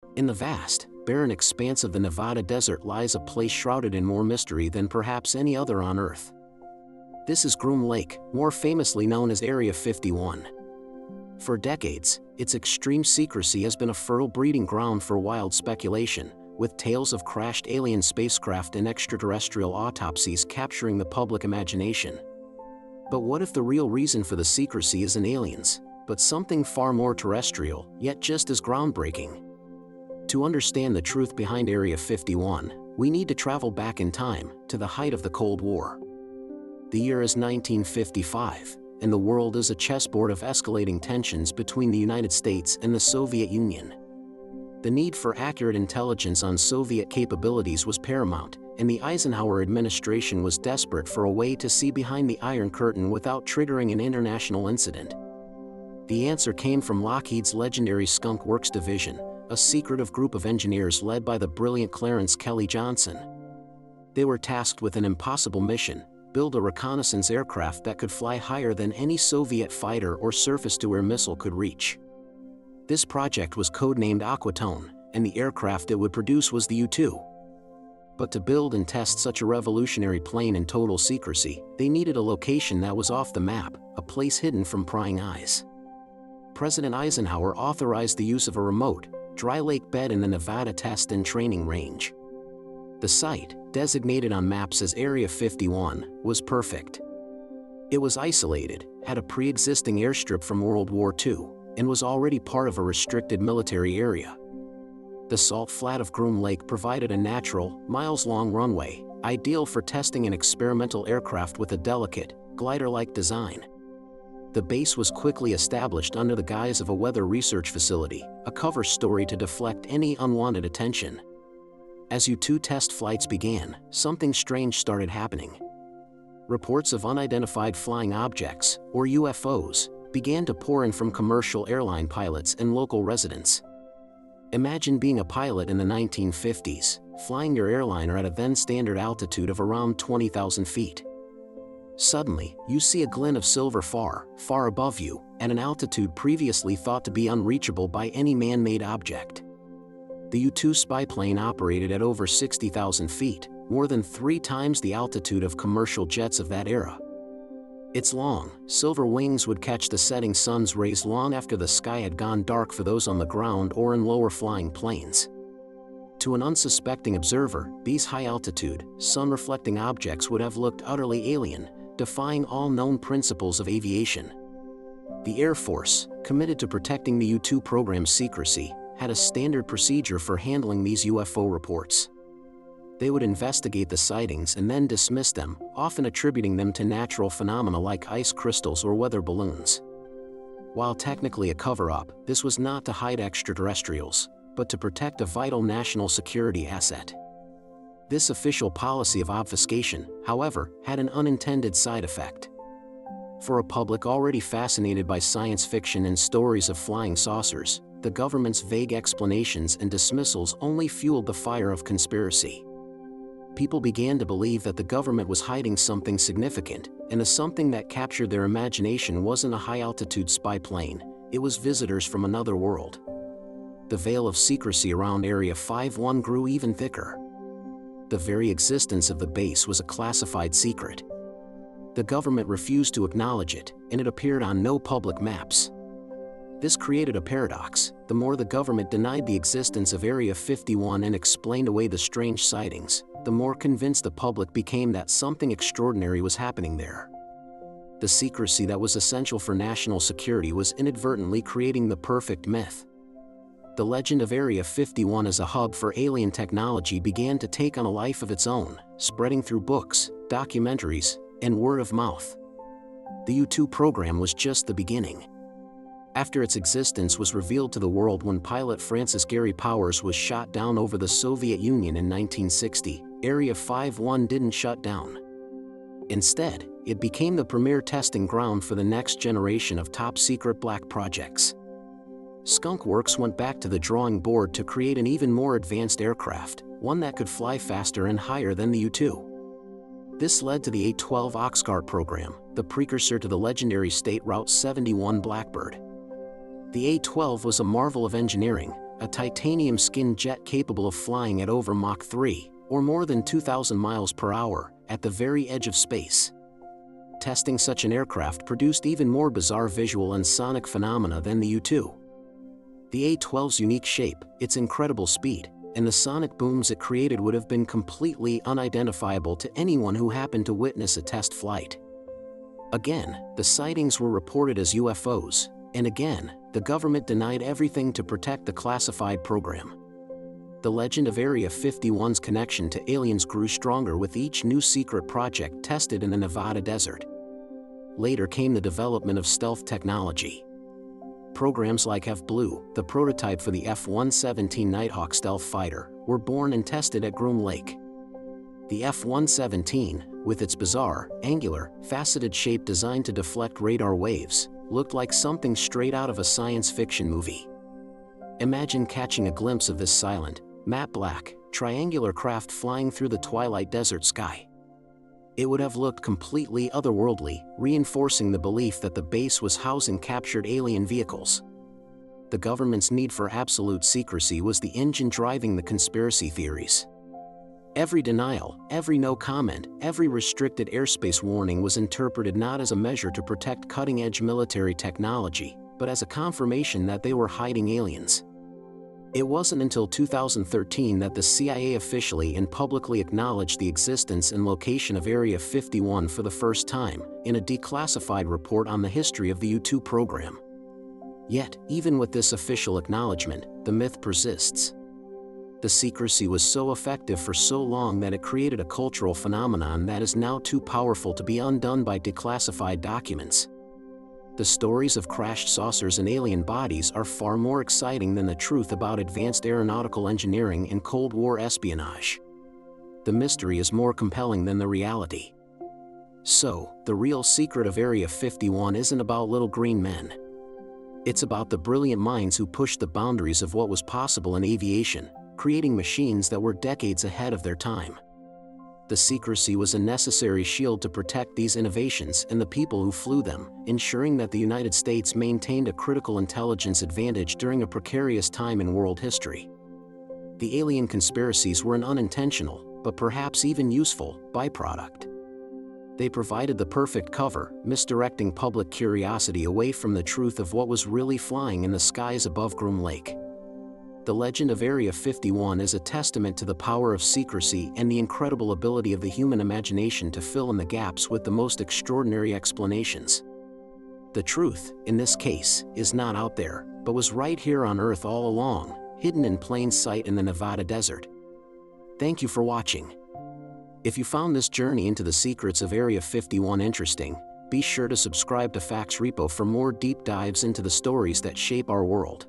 In the vast, barren expanse of the Nevada desert lies a place shrouded in more mystery than perhaps any other on Earth. This is Groom Lake, more famously known as Area 51. For decades, its extreme secrecy has been a fertile breeding ground for wild speculation, with tales of crashed alien spacecraft and extraterrestrial autopsies capturing the public imagination. But what if the real reason for the secrecy isn't aliens, but something far more terrestrial, yet just as groundbreaking? To understand the truth behind Area 51, we need to travel back in time, to the height of the Cold War. The year is 1955, and the world is a chessboard of escalating tensions between the United States and the Soviet Union. The need for accurate intelligence on Soviet capabilities was paramount, and the Eisenhower administration was desperate for a way to see behind the Iron Curtain without triggering an international incident. The answer came from Lockheed's legendary Skunk Works division, a secretive group of engineers led by the brilliant Clarence Kelly Johnson. They were tasked with an impossible mission: build a reconnaissance aircraft that could fly higher than any Soviet fighter or surface-to-air missile could reach. This project was codenamed Aquatone, and the aircraft it would produce was the U-2. But to build and test such a revolutionary plane in total secrecy, they needed a location that was off the map, a place hidden from prying eyes. President Eisenhower authorized the use of a remote, dry lake bed in the Nevada Test and Training Range. The site, designated on maps as Area 51, was perfect. It was isolated, had a pre-existing airstrip from World War II, and was already part of a restricted military area. The salt flat of Groom Lake provided a natural, miles-long runway, ideal for testing an experimental aircraft with a delicate, glider-like design. The base was quickly established under the guise of a weather research facility, a cover story to deflect any unwanted attention. As U-2 test flights began, something strange started happening. Reports of unidentified flying objects, or UFOs, began to pour in from commercial airline pilots and local residents. Imagine being a pilot in the 1950s, flying your airliner at a then-standard altitude of around 20,000 feet. Suddenly, you see a glint of silver far, far above you, at an altitude previously thought to be unreachable by any man-made object. The U-2 spy plane operated at over 60,000 feet, more than 3 times the altitude of commercial jets of that era. Its long, silver wings would catch the setting sun's rays long after the sky had gone dark for those on the ground or in lower flying planes. To an unsuspecting observer, these high-altitude, sun-reflecting objects would have looked utterly alien, defying all known principles of aviation. The Air Force, committed to protecting the U-2 program's secrecy, had a standard procedure for handling these UFO reports. They would investigate the sightings and then dismiss them, often attributing them to natural phenomena like ice crystals or weather balloons. While technically a cover-up, this was not to hide extraterrestrials, but to protect a vital national security asset. This official policy of obfuscation, however, had an unintended side effect. For a public already fascinated by science fiction and stories of flying saucers, the government's vague explanations and dismissals only fueled the fire of conspiracy. People began to believe that the government was hiding something significant, and the something that captured their imagination wasn't a high-altitude spy plane, it was visitors from another world. The veil of secrecy around Area 51 grew even thicker. The very existence of the base was a classified secret. The government refused to acknowledge it, and it appeared on no public maps. This created a paradox: the more the government denied the existence of Area 51 and explained away the strange sightings, the more convinced the public became that something extraordinary was happening there. The secrecy that was essential for national security was inadvertently creating the perfect myth. The legend of Area 51 as a hub for alien technology began to take on a life of its own, spreading through books, documentaries, and word of mouth. The U-2 program was just the beginning. After its existence was revealed to the world when pilot Francis Gary Powers was shot down over the Soviet Union in 1960, Area 51 didn't shut down. Instead, it became the premier testing ground for the next generation of top-secret black projects. Skunk Works went back to the drawing board to create an even more advanced aircraft, one that could fly faster and higher than the U-2. This led to the A-12 Oxcart program, the precursor to the legendary State Route 71 Blackbird. The A-12 was a marvel of engineering, a titanium-skinned jet capable of flying at over Mach 3, or more than 2,000 miles per hour, at the very edge of space. Testing such an aircraft produced even more bizarre visual and sonic phenomena than the U-2. The A-12's unique shape, its incredible speed, and the sonic booms it created would have been completely unidentifiable to anyone who happened to witness a test flight. Again, the sightings were reported as UFOs, and again, the government denied everything to protect the classified program. The legend of Area 51's connection to aliens grew stronger with each new secret project tested in the Nevada desert. Later came the development of stealth technology. Programs like F-Blue, the prototype for the F-117 Nighthawk stealth fighter, were born and tested at Groom Lake. The F-117, with its bizarre, angular, faceted shape designed to deflect radar waves, looked like something straight out of a science fiction movie. Imagine catching a glimpse of this silent, matte black, triangular craft flying through the twilight desert sky. It would have looked completely otherworldly, reinforcing the belief that the base was housing captured alien vehicles. The government's need for absolute secrecy was the engine driving the conspiracy theories. Every denial, every no comment, every restricted airspace warning was interpreted not as a measure to protect cutting-edge military technology, but as a confirmation that they were hiding aliens. It wasn't until 2013 that the CIA officially and publicly acknowledged the existence and location of Area 51 for the first time, in a declassified report on the history of the U-2 program. Yet, even with this official acknowledgement, the myth persists. The secrecy was so effective for so long that it created a cultural phenomenon that is now too powerful to be undone by declassified documents. The stories of crashed saucers and alien bodies are far more exciting than the truth about advanced aeronautical engineering and Cold War espionage. The mystery is more compelling than the reality. So, the real secret of Area 51 isn't about little green men. It's about the brilliant minds who pushed the boundaries of what was possible in aviation, creating machines that were decades ahead of their time. The secrecy was a necessary shield to protect these innovations and the people who flew them, ensuring that the United States maintained a critical intelligence advantage during a precarious time in world history. The alien conspiracies were an unintentional, but perhaps even useful, byproduct. They provided the perfect cover, misdirecting public curiosity away from the truth of what was really flying in the skies above Groom Lake. The legend of Area 51 is a testament to the power of secrecy and the incredible ability of the human imagination to fill in the gaps with the most extraordinary explanations. The truth, in this case, is not out there, but was right here on Earth all along, hidden in plain sight in the Nevada desert. Thank you for watching. If you found this journey into the secrets of Area 51 interesting, be sure to subscribe to Facts Repo for more deep dives into the stories that shape our world.